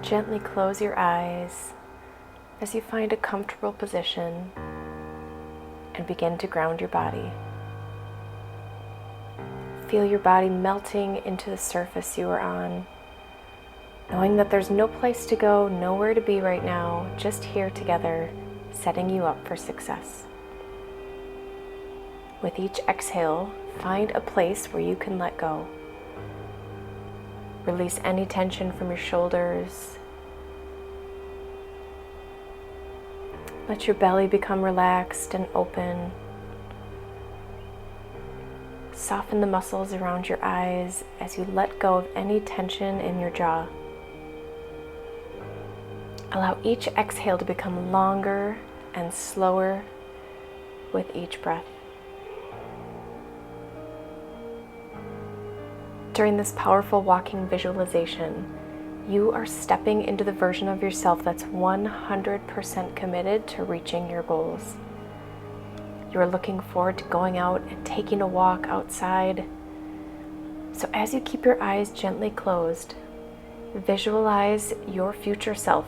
Gently close your eyes as you find a comfortable position and begin to ground your body. Feel your body melting into the surface you are on, knowing that there's no place to go, nowhere to be right now, just here together, setting you up for success. With each exhale, find a place where you can let go. Release any tension from your shoulders. Let your belly become relaxed and open. Soften the muscles around your eyes as you let go of any tension in your jaw. Allow each exhale to become longer and slower with each breath. During this powerful walking visualization, you are stepping into the version of yourself that's 100% committed to reaching your goals. You are looking forward to going out and taking a walk outside. So as you keep your eyes gently closed, visualize your future self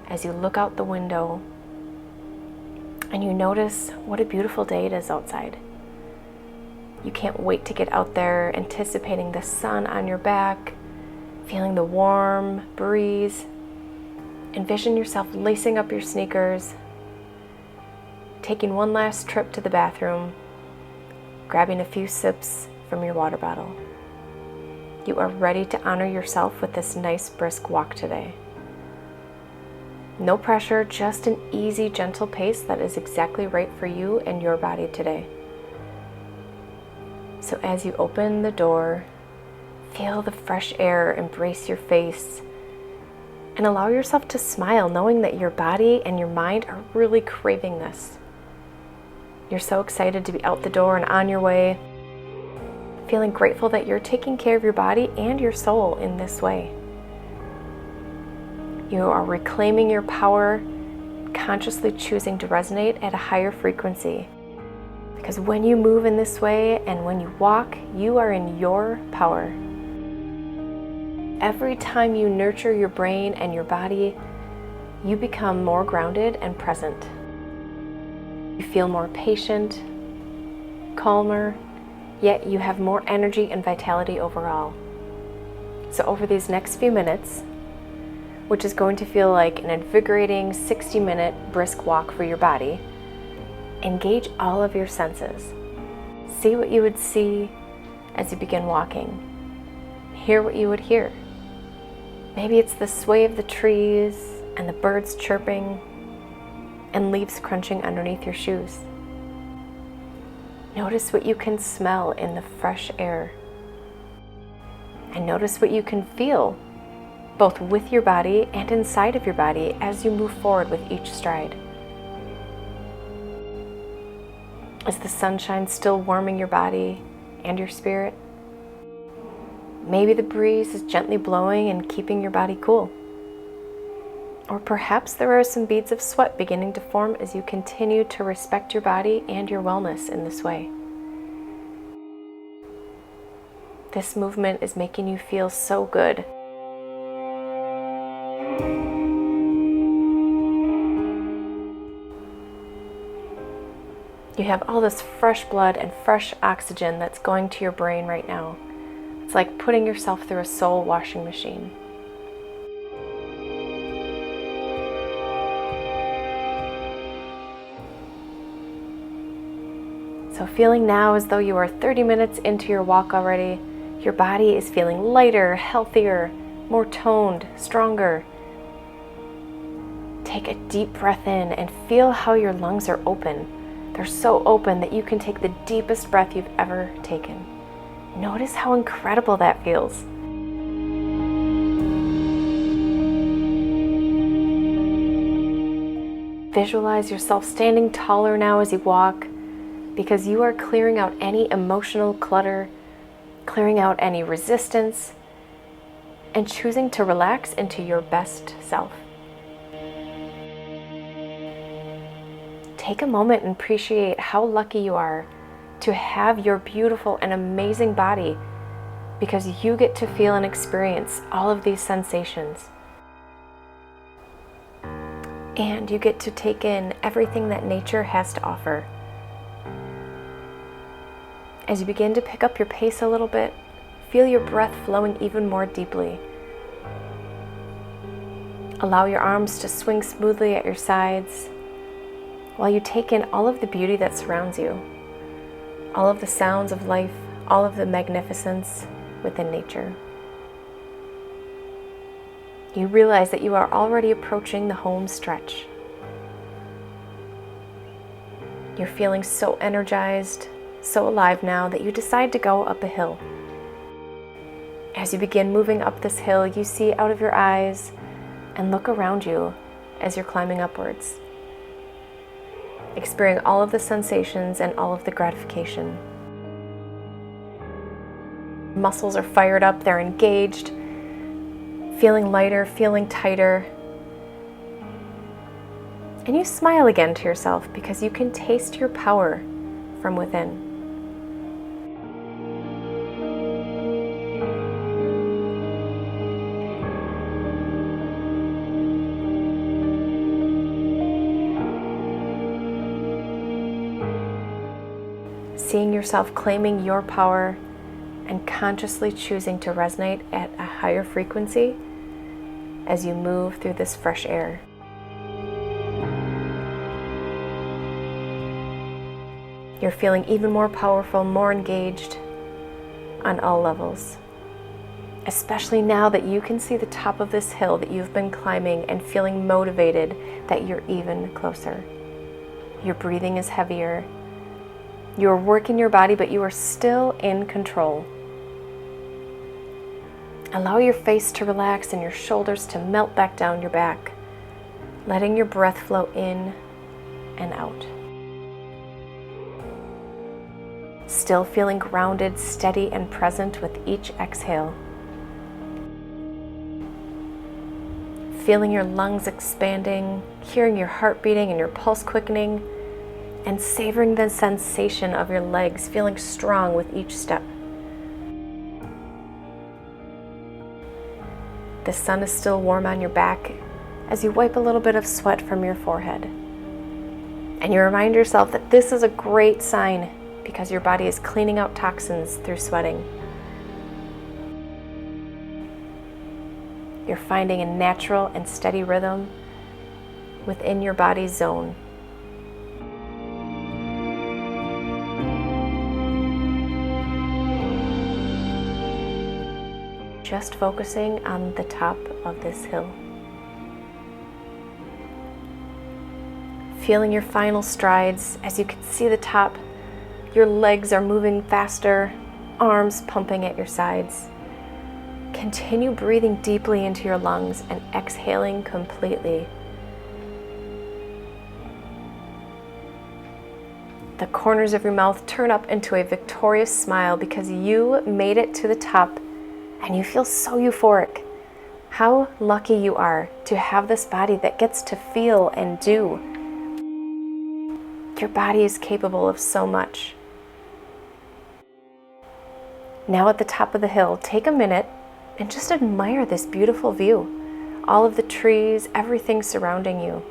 as you look out the window and you notice what a beautiful day it is outside. You can't wait to get out there, anticipating the sun on your back, feeling the warm breeze. Envision yourself lacing up your sneakers, taking one last trip to the bathroom, grabbing a few sips from your water bottle. You are ready to honor yourself with this nice brisk walk today. No pressure, just an easy, gentle pace that is exactly right for you and your body today. So as you open the door, feel the fresh air embrace your face and allow yourself to smile, knowing that your body and your mind are really craving this. You're so excited to be out the door and on your way, feeling grateful that you're taking care of your body and your soul in this way. You are reclaiming your power, consciously choosing to resonate at a higher frequency. Because when you move in this way and when you walk, you are in your power. Every time you nurture your brain and your body, you become more grounded and present. You feel more patient, calmer, yet you have more energy and vitality overall. So over these next few minutes, which is going to feel like an invigorating 60-minute brisk walk for your body, engage all of your senses. See what you would see as you begin walking. Hear what you would hear. Maybe it's the sway of the trees and the birds chirping and leaves crunching underneath your shoes. Notice what you can smell in the fresh air. And notice what you can feel both with your body and inside of your body as you move forward with each stride. Is the sunshine still warming your body and your spirit? Maybe the breeze is gently blowing and keeping your body cool. Or perhaps there are some beads of sweat beginning to form as you continue to respect your body and your wellness in this way. This movement is making you feel so good. You have all this fresh blood and fresh oxygen that's going to your brain right now. It's like putting yourself through a soul washing machine. So feeling now as though you are 30 minutes into your walk already, your body is feeling lighter, healthier, more toned, stronger. Take a deep breath in and feel how your lungs are open. They're so open that you can take the deepest breath you've ever taken. Notice how incredible that feels. Visualize yourself standing taller now as you walk, because you are clearing out any emotional clutter, clearing out any resistance, and choosing to relax into your best self. Take a moment and appreciate how lucky you are to have your beautiful and amazing body, because you get to feel and experience all of these sensations. And you get to take in everything that nature has to offer. As you begin to pick up your pace a little bit, feel your breath flowing even more deeply. Allow your arms to swing smoothly at your sides while you take in all of the beauty that surrounds you, all of the sounds of life, all of the magnificence within nature. You realize that you are already approaching the home stretch. You're feeling so energized, so alive now that you decide to go up a hill. As you begin moving up this hill, you see out of your eyes and look around you as you're climbing upwards, experiencing all of the sensations and all of the gratification. Muscles are fired up, they're engaged, feeling lighter, feeling tighter. And you smile again to yourself because you can taste your power from within. Seeing yourself claiming your power and consciously choosing to resonate at a higher frequency as you move through this fresh air. You're feeling even more powerful, more engaged on all levels. Especially now that you can see the top of this hill that you've been climbing and feeling motivated that you're even closer. Your breathing is heavier. You are working your body, but you are still in control. Allow your face to relax and your shoulders to melt back down your back, letting your breath flow in and out. Still feeling grounded, steady, and present with each exhale. Feeling your lungs expanding, hearing your heart beating and your pulse quickening, and savoring the sensation of your legs feeling strong with each step. The sun is still warm on your back as you wipe a little bit of sweat from your forehead. And you remind yourself that this is a great sign because your body is cleaning out toxins through sweating. You're finding a natural and steady rhythm within your body's zone. Just focusing on the top of this hill. Feeling your final strides as you can see the top. Your legs are moving faster, arms pumping at your sides. Continue breathing deeply into your lungs and exhaling completely. The corners of your mouth turn up into a victorious smile because you made it to the top and you feel so euphoric. How lucky you are to have this body that gets to feel and do. Your body is capable of so much. Now at the top of the hill, take a minute and just admire this beautiful view. All of the trees, everything surrounding you.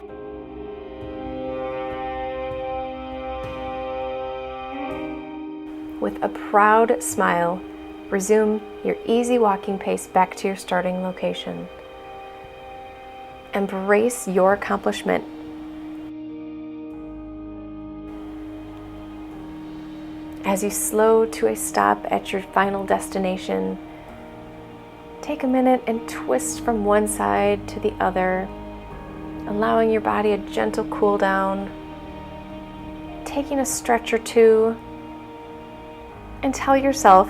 With a proud smile, resume your easy walking pace back to your starting location. Embrace your accomplishment. As you slow to a stop at your final destination, take a minute and twist from one side to the other, allowing your body a gentle cool down, taking a stretch or two, and tell yourself,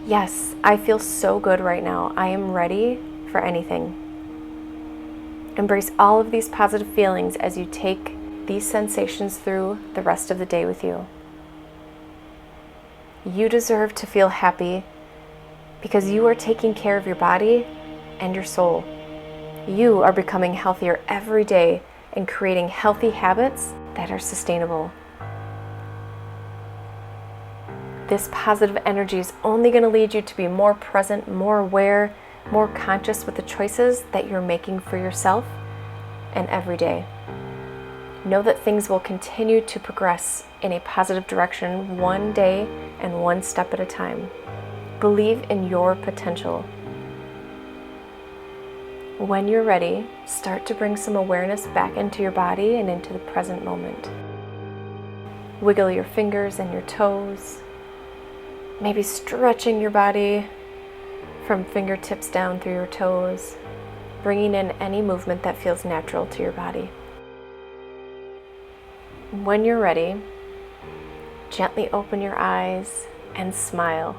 yes, I feel so good right now. I am ready for anything. Embrace all of these positive feelings as you take these sensations through the rest of the day with you. You deserve to feel happy because you are taking care of your body and your soul. You are becoming healthier every day and creating healthy habits that are sustainable. This positive energy is only going to lead you to be more present, more aware, more conscious with the choices that you're making for yourself and every day. Know that things will continue to progress in a positive direction one day and one step at a time. Believe in your potential. When you're ready, start to bring some awareness back into your body and into the present moment. Wiggle your fingers and your toes, maybe stretching your body from fingertips down through your toes, bringing in any movement that feels natural to your body. When you're ready, gently open your eyes and smile.